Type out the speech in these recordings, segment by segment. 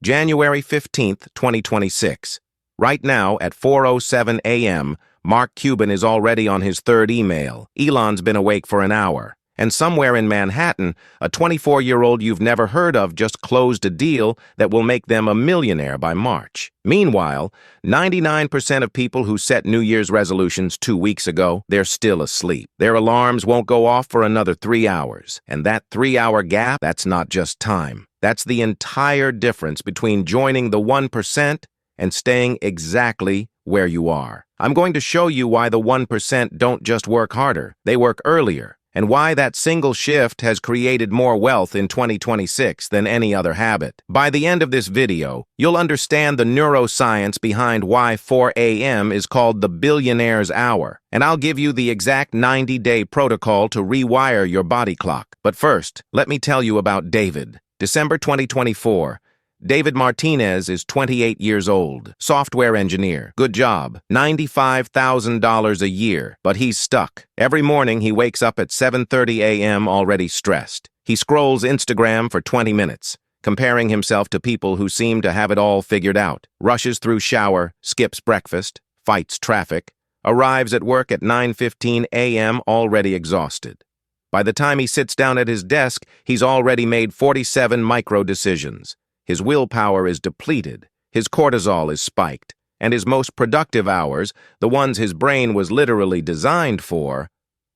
January 15th, 2026. Right now, at 4:07 a.m., Mark Cuban is already on his third email. Elon's been awake for an hour. And somewhere in Manhattan, a 24-year-old you've never heard of just closed a deal that will make them a millionaire by March. Meanwhile, 99% of people who set New Year's resolutions 2 weeks ago, they're still asleep. Their alarms won't go off for another 3 hours. And that 3-hour gap, that's not just time. That's the entire difference between joining the 1% and staying exactly where you are. I'm going to show you why the 1% don't just work harder, they work earlier, and why that single shift has created more wealth in 2026 than any other habit. By the end of this video, you'll understand the neuroscience behind why 4 a.m. is called the billionaire's hour, and I'll give you the exact 90-day protocol to rewire your body clock. But first, let me tell you about David. December 2024. David Martinez is 28 years old, software engineer, good job, $95,000 a year, but he's stuck. Every morning he wakes up at 7:30 a.m. already stressed. He scrolls Instagram for 20 minutes, comparing himself to people who seem to have it all figured out, rushes through shower, skips breakfast, fights traffic, arrives at work at 9:15 a.m. already exhausted. By the time he sits down at his desk, he's already made 47 micro-decisions. His willpower is depleted, his cortisol is spiked, and his most productive hours, the ones his brain was literally designed for,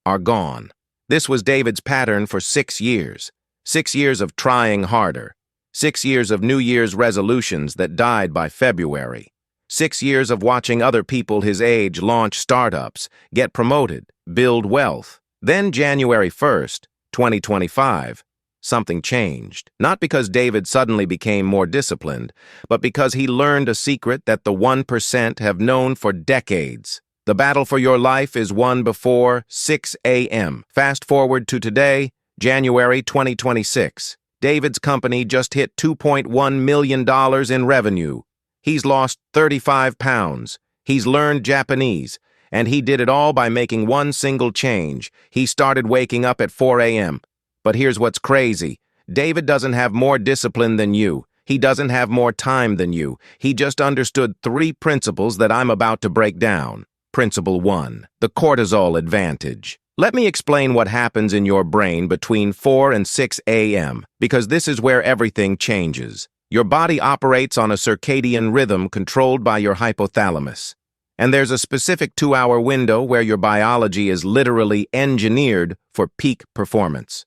are gone. This was David's pattern for 6 years. 6 years of trying harder. 6 years of New Year's resolutions that died by February. 6 years of watching other people his age launch startups, get promoted, build wealth. Then January 1st, 2025, something changed. Not because David suddenly became more disciplined, but because he learned a secret that the 1% have known for decades. The battle for your life is won before 6 a.m. Fast forward to today, January 2026. David's company just hit $2.1 million in revenue. He's lost 35 pounds. He's learned Japanese. And he did it all by making one single change. He started waking up at 4 a.m. But here's what's crazy. David doesn't have more discipline than you. He doesn't have more time than you. He just understood 3 principles that I'm about to break down. Principle 1, the cortisol advantage. Let me explain what happens in your brain between 4 and 6 a.m., because this is where everything changes. Your body operates on a circadian rhythm controlled by your hypothalamus. And there's a specific 2-hour window where your biology is literally engineered for peak performance.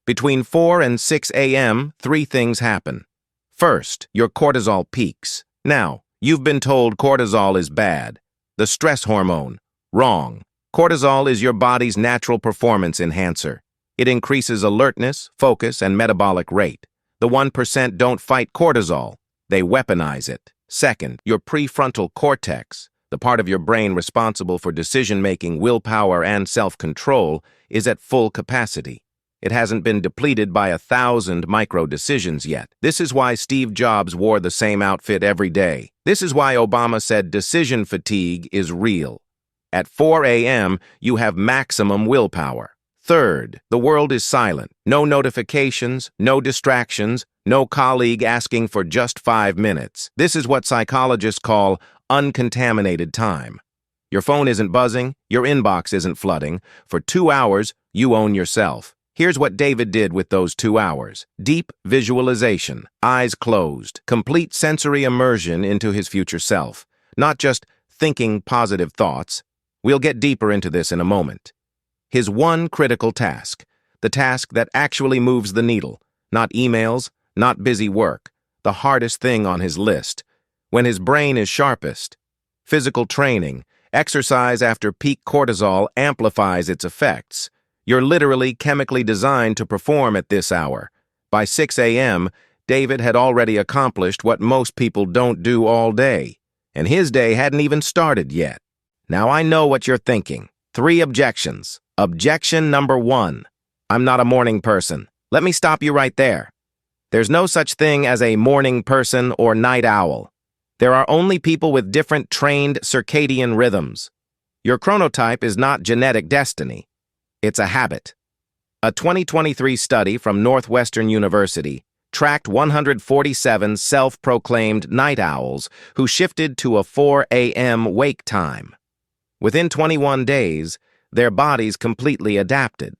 Between 4 and 6 a.m., 3 things happen. First, your cortisol peaks. Now, you've been told cortisol is bad. The stress hormone. Wrong. Cortisol is your body's natural performance enhancer. It increases alertness, focus, and metabolic rate. The 1% don't fight cortisol. They weaponize it. Second, your prefrontal cortex, the part of your brain responsible for decision-making, willpower, and self-control, is at full capacity. It hasn't been depleted by 1,000 micro-decisions yet. This is why Steve Jobs wore the same outfit every day. This is why Obama said decision fatigue is real. At 4 a.m., you have maximum willpower. Third, the world is silent. No notifications, no distractions, no colleague asking for just 5 minutes. This is what psychologists call uncontaminated time. Your phone isn't buzzing, your inbox isn't flooding. For 2 hours, you own yourself. Here's what David did with those 2 hours. Deep visualization, eyes closed, complete sensory immersion into his future self. Not just thinking positive thoughts. We'll get deeper into this in a moment. His one critical task, the task that actually moves the needle, not emails, not busy work, the hardest thing on his list. When his brain is sharpest, physical training, exercise after peak cortisol amplifies its effects. You're literally chemically designed to perform at this hour. By 6 a.m., David had already accomplished what most people don't do all day, and his day hadn't even started yet. Now I know what you're thinking. 3 objections. Objection number 1. I'm not a morning person. Let me stop you right there. There's no such thing as a morning person or night owl. There are only people with different trained circadian rhythms. Your chronotype is not genetic destiny. It's a habit. A 2023 study from Northwestern University tracked 147 self-proclaimed night owls who shifted to a 4 a.m. wake time. Within 21 days, their bodies completely adapted.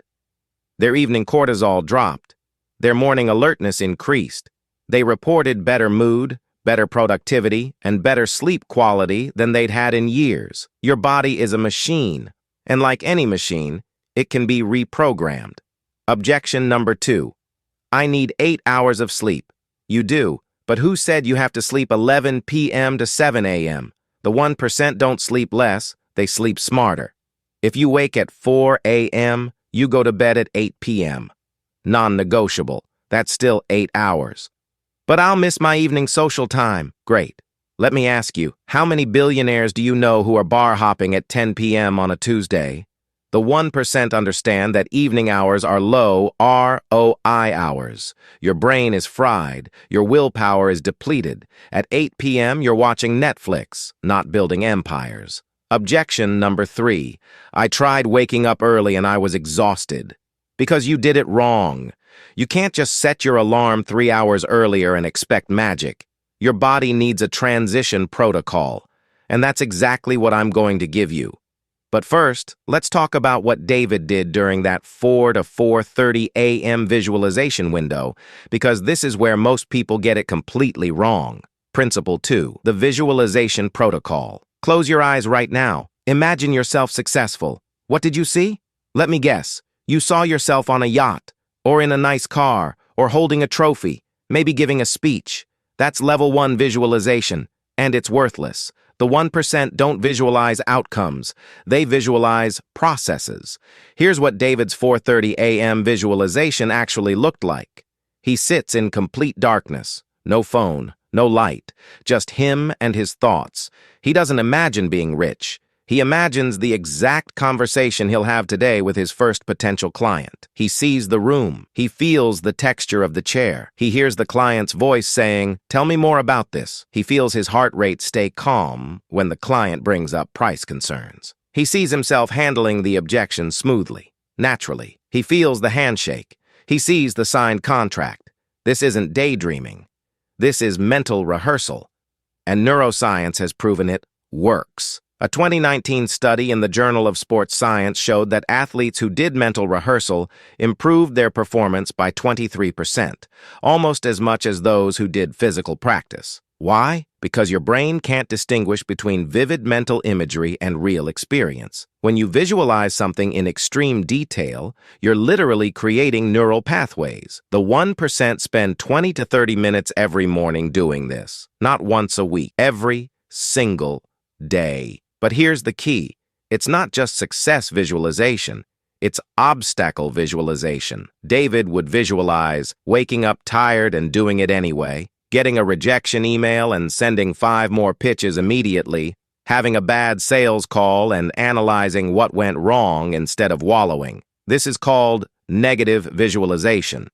Their evening cortisol dropped. Their morning alertness increased. They reported better mood, better productivity, and better sleep quality than they'd had in years. Your body is a machine, and like any machine, it can be reprogrammed. Objection number 2. I need 8 hours of sleep. You do, but who said you have to sleep 11 p.m. to 7 a.m.? The 1% don't sleep less, they sleep smarter. If you wake at 4 a.m., you go to bed at 8 p.m. Non-negotiable. That's still 8 hours. But I'll miss my evening social time. Great. Let me ask you, how many billionaires do you know who are bar hopping at 10 p.m. on a Tuesday? The 1% understand that evening hours are low ROI hours. Your brain is fried. Your willpower is depleted. At 8 p.m., you're watching Netflix, not building empires. Objection number 3. I tried waking up early and I was exhausted. Because you did it wrong. You can't just set your alarm 3 hours earlier and expect magic. Your body needs a transition protocol, and that's exactly what I'm going to give you. But first, let's talk about what David did during that 4 to 4:30 a.m. visualization window, because this is where most people get it completely wrong. Principle 2, the visualization protocol. Close your eyes right now. Imagine yourself successful. What did you see? Let me guess. You saw yourself on a yacht, or in a nice car, or holding a trophy, maybe giving a speech. That's level 1 visualization, and it's worthless. The 1% don't visualize outcomes. They visualize processes. Here's what David's 4:30 a.m. visualization actually looked like. He sits in complete darkness. No phone, no light, just him and his thoughts. He doesn't imagine being rich. He imagines the exact conversation he'll have today with his first potential client. He sees the room. He feels the texture of the chair. He hears the client's voice saying, "Tell me more about this." He feels his heart rate stay calm when the client brings up price concerns. He sees himself handling the objection smoothly, naturally. He feels the handshake. He sees the signed contract. This isn't daydreaming. This is mental rehearsal. And neuroscience has proven it works. A 2019 study in the Journal of Sports Science showed that athletes who did mental rehearsal improved their performance by 23%, almost as much as those who did physical practice. Why? Because your brain can't distinguish between vivid mental imagery and real experience. When you visualize something in extreme detail, you're literally creating neural pathways. The 1% spend 20 to 30 minutes every morning doing this, not once a week, every single day. But here's the key. It's not just success visualization. It's obstacle visualization. David would visualize waking up tired and doing it anyway, getting a rejection email and sending 5 more pitches immediately, having a bad sales call and analyzing what went wrong instead of wallowing. This is called negative visualization,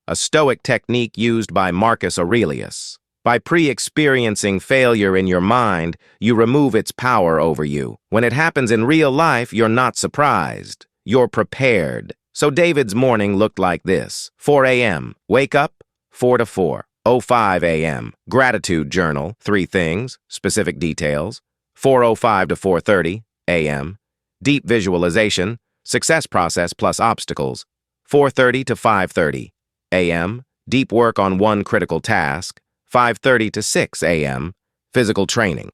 a Stoic technique used by Marcus Aurelius. By pre-experiencing failure in your mind, you remove its power over you. When it happens in real life, you're not surprised. You're prepared. So David's morning looked like this. 4 a.m. Wake up, 4 to 4:05 a.m. Gratitude journal, 3 things, specific details. 4:05 to 4:30 a.m. Deep visualization, success process plus obstacles. 4:30 to 5:30 a.m. Deep work on one critical task. 5:30 to 6 a.m., physical training.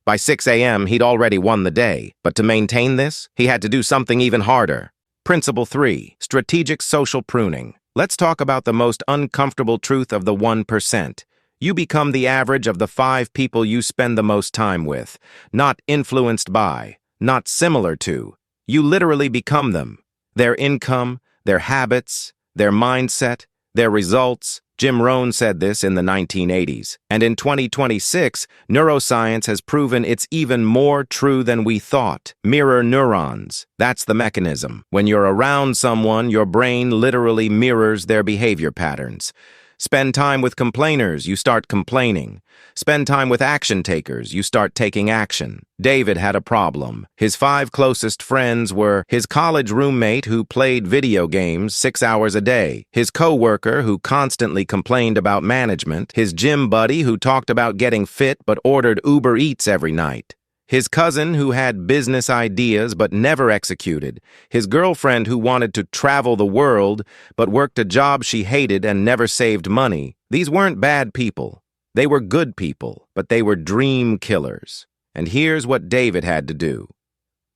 By 6 a.m., he'd already won the day, but to maintain this, he had to do something even harder. Principle 3, strategic social pruning. Let's talk about the most uncomfortable truth of the 1%. You become the average of the 5 people you spend the most time with, not influenced by, not similar to. You literally become them. Their income, their habits, their mindset, their results. Jim Rohn said this in the 1980s, and in 2026, neuroscience has proven it's even more true than we thought. Mirror neurons. That's the mechanism. When you're around someone, your brain literally mirrors their behavior patterns. Spend time with complainers, you start complaining. Spend time with action takers, you start taking action. David had a problem. His 5 closest friends were his college roommate who played video games 6 hours a day, his coworker who constantly complained about management, his gym buddy who talked about getting fit but ordered Uber Eats every night, his cousin who had business ideas but never executed, his girlfriend who wanted to travel the world but worked a job she hated and never saved money. These weren't bad people. They were good people, but they were dream killers. And here's what David had to do.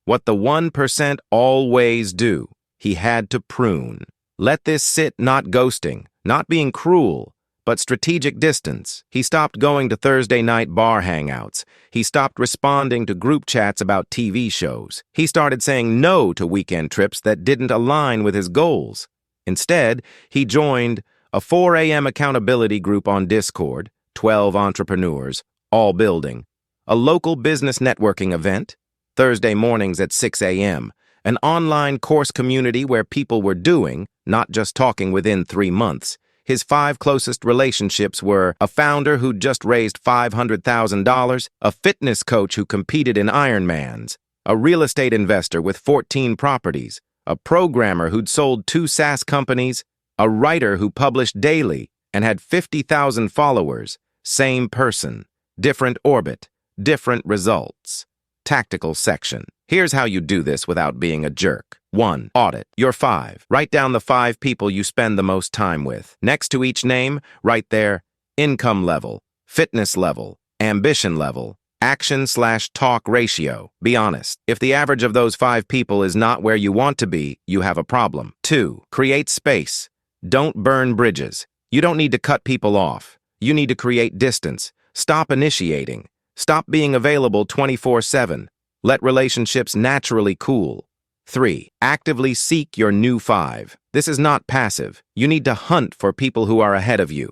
What the 1% always do. He had to prune. Let this sit, not ghosting, not being cruel, but strategic distance. He stopped going to Thursday night bar hangouts. He stopped responding to group chats about TV shows. He started saying no to weekend trips that didn't align with his goals. Instead, he joined a 4 a.m. accountability group on Discord, 12 entrepreneurs, all building, a local business networking event, Thursday mornings at 6 a.m., an online course community where people were doing, not just talking within 3 months. His 5 closest relationships were a founder who'd just raised $500,000, a fitness coach who competed in Ironmans, a real estate investor with 14 properties, a programmer who'd sold 2 SaaS companies, a writer who published daily and had 50,000 followers. Same person, different orbit, different results. Tactical section. Here's how you do this without being a jerk. 1. Audit your 5. Write down the 5 people you spend the most time with. Next to each name, write their income level, fitness level, ambition level, action/talk ratio. Be honest. If the average of those 5 people is not where you want to be, you have a problem. 2. Create space. Don't burn bridges. You don't need to cut people off. You need to create distance. Stop initiating. Stop being available 24/7. Let relationships naturally cool. 3. Actively seek your new 5. This is not passive. You need to hunt for people who are ahead of you.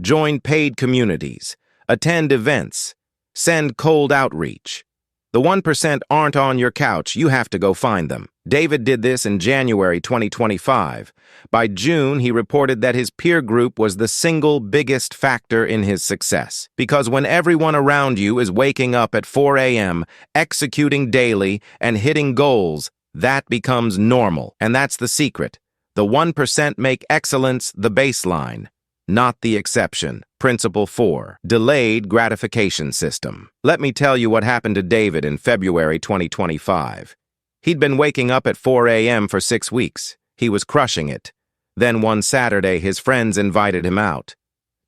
Join paid communities. Attend events. Send cold outreach. The 1% aren't on your couch. You have to go find them. David did this in January 2025. By June, he reported that his peer group was the single biggest factor in his success. Because when everyone around you is waking up at 4 a.m., executing daily, and hitting goals, that becomes normal. And that's the secret. The 1% make excellence the baseline, not the exception. Principle 4. Delayed gratification system. Let me tell you what happened to David in February 2025. He'd been waking up at 4 a.m. for 6 weeks. He was crushing it. Then one Saturday, his friends invited him out.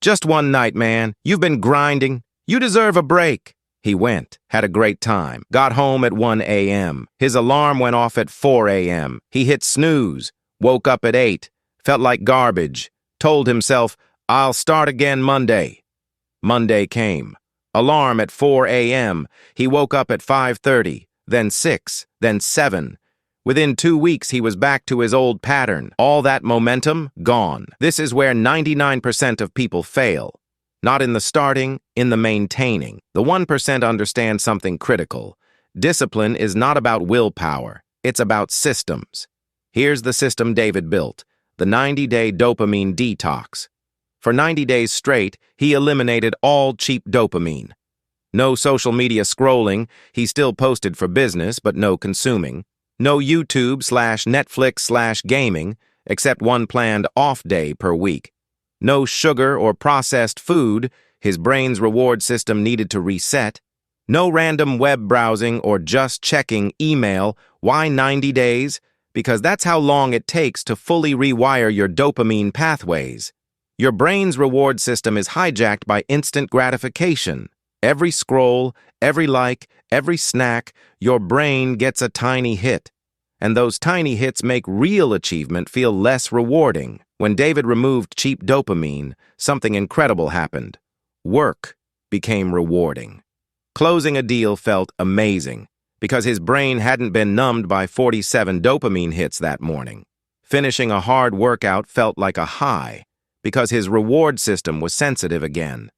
"Just one night, man. You've been grinding. You deserve a break." He went, had a great time, got home at 1 a.m. His alarm went off at 4 a.m. He hit snooze, woke up at 8, felt like garbage, told himself, "I'll start again Monday." Monday came. Alarm at 4 a.m. He woke up at 5:30, then 6, then 7. Within 2 weeks, he was back to his old pattern. All that momentum, gone. This is where 99% of people fail. Not in the starting, in the maintaining. The 1% understand something critical. Discipline is not about willpower. It's about systems. Here's the system David built, the 90-day dopamine detox. For 90 days straight, he eliminated all cheap dopamine. No social media scrolling. He still posted for business, but no consuming. No YouTube/Netflix/gaming, except one planned off day per week. No sugar or processed food. His brain's reward system needed to reset. No random web browsing or just checking email. Why 90 days? Because that's how long it takes to fully rewire your dopamine pathways. Your brain's reward system is hijacked by instant gratification. Every scroll, every like, every snack, your brain gets a tiny hit. And those tiny hits make real achievement feel less rewarding. When David removed cheap dopamine, something incredible happened. Work became rewarding. Closing a deal felt amazing because his brain hadn't been numbed by 47 dopamine hits that morning. Finishing a hard workout felt like a high because his reward system was sensitive again.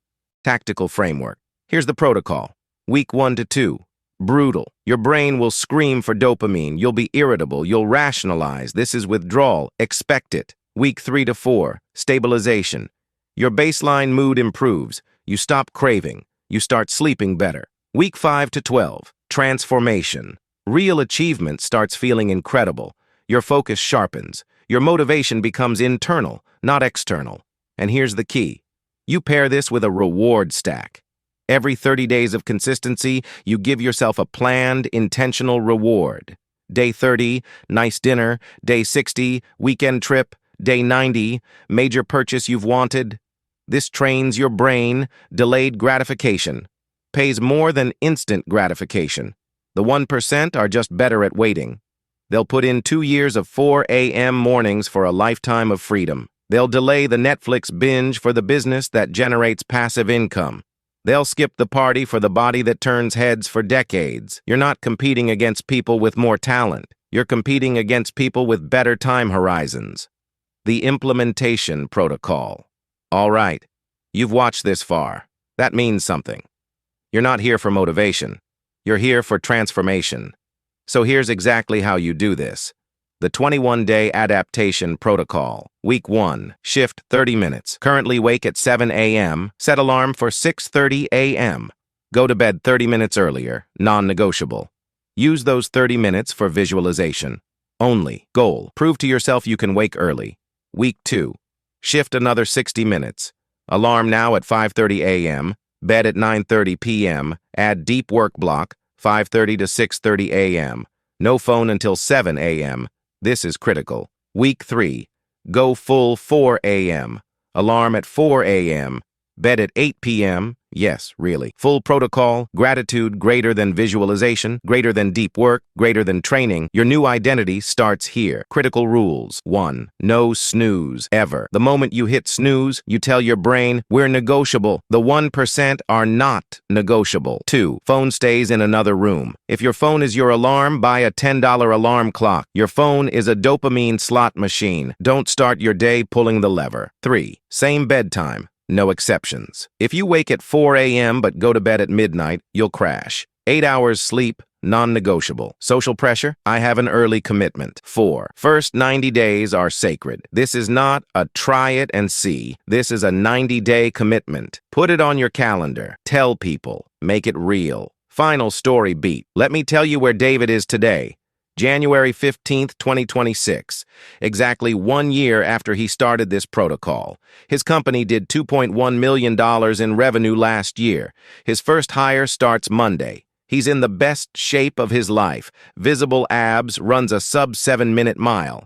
Tactical framework. Here's the protocol. Week 1 to 2. Brutal. Your brain will scream for dopamine. You'll be irritable. You'll rationalize. This is withdrawal. Expect it. Week 3 to 4. Stabilization. Your baseline mood improves. You stop craving. You start sleeping better. Week 5 to 12. Transformation. Real achievement starts feeling incredible. Your focus sharpens. Your motivation becomes internal, not external. And here's the key. You pair this with a reward stack. Every 30 days of consistency, you give yourself a planned, intentional reward. Day 30, nice dinner. Day 60, weekend trip. Day 90, major purchase you've wanted. This trains your brain. Delayed gratification pays more than instant gratification. The 1% are just better at waiting. They'll put in 2 years of 4 a.m. mornings for a lifetime of freedom. They'll delay the Netflix binge for the business that generates passive income. They'll skip the party for the body that turns heads for decades. You're not competing against people with more talent. You're competing against people with better time horizons. The implementation protocol. All right, you've watched this far. That means something. You're not here for motivation. You're here for transformation. So here's exactly how you do this. The 21-day adaptation protocol. Week 1, shift 30 minutes. Currently wake at 7 a.m. Set alarm for 6:30 a.m. Go to bed 30 minutes earlier, non-negotiable. Use those 30 minutes for visualization. Only. Goal. Prove to yourself you can wake early. Week 2, shift another 60 minutes. Alarm now at 5:30 a.m. Bed at 9:30 p.m. Add deep work block, 5:30 to 6:30 a.m. No phone until 7 a.m. This is critical. Week 3, go full 4 a.m. Alarm at 4 a.m. Bed at 8 p.m. Yes, really. Full protocol, gratitude greater than visualization, greater than deep work, greater than training. Your new identity starts here. Critical rules. 1. No snooze, ever. The moment you hit snooze, you tell your brain, we're negotiable. The 1% are not negotiable. 2. Phone stays in another room. If your phone is your alarm, buy a $10 alarm clock. Your phone is a dopamine slot machine. Don't start your day pulling the lever. 3. Same bedtime. No exceptions. If you wake at 4 a.m. but go to bed at midnight, you'll crash. 8 hours sleep, non-negotiable. Social pressure? I have an early commitment. 4. First 90 days are sacred. This is not a try it and see. This is a 90-day commitment. Put it on your calendar. Tell people. Make it real. Final story beat. Let me tell you where David is today. January 15th, 2026, exactly 1 year after he started this protocol. His company did $2.1 million in revenue last year. His first hire starts Monday. He's in the best shape of his life. Visible abs, runs a sub-7-minute mile.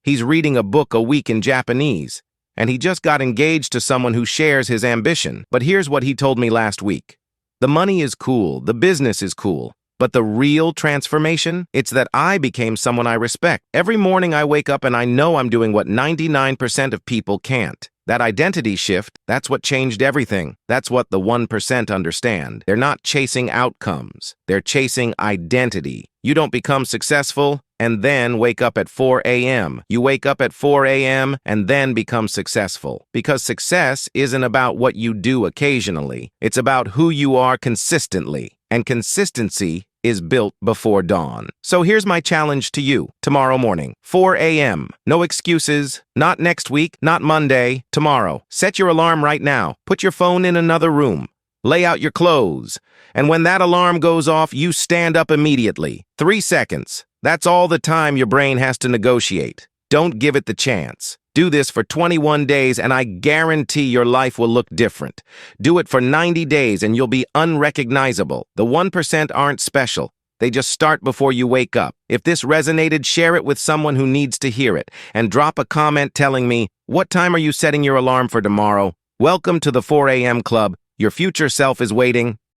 He's reading a book a week in Japanese. And he just got engaged to someone who shares his ambition. But here's what he told me last week. The money is cool, the business is cool. But the real transformation? It's that I became someone I respect. Every morning I wake up and I know I'm doing what 99% of people can't. That identity shift, that's what changed everything. That's what the 1% understand. They're not chasing outcomes. They're chasing identity. You don't become successful and then wake up at 4 a.m. You wake up at 4 a.m. and then become successful. Because success isn't about what you do occasionally. It's about who you are consistently. And consistency is built before dawn. So here's my challenge to you. Tomorrow morning, 4 a.m. No excuses. Not next week, not Monday, tomorrow. Set your alarm right now. Put your phone in another room. Lay out your clothes. And when that alarm goes off, you stand up immediately. 3 seconds. That's all the time your brain has to negotiate. Don't give it the chance. Do this for 21 days and I guarantee your life will look different. Do it for 90 days and you'll be unrecognizable. The 1% aren't special. They just start before you wake up. If this resonated, share it with someone who needs to hear it. And drop a comment telling me, what time are you setting your alarm for tomorrow? Welcome to the 4 a.m. club. Your future self is waiting.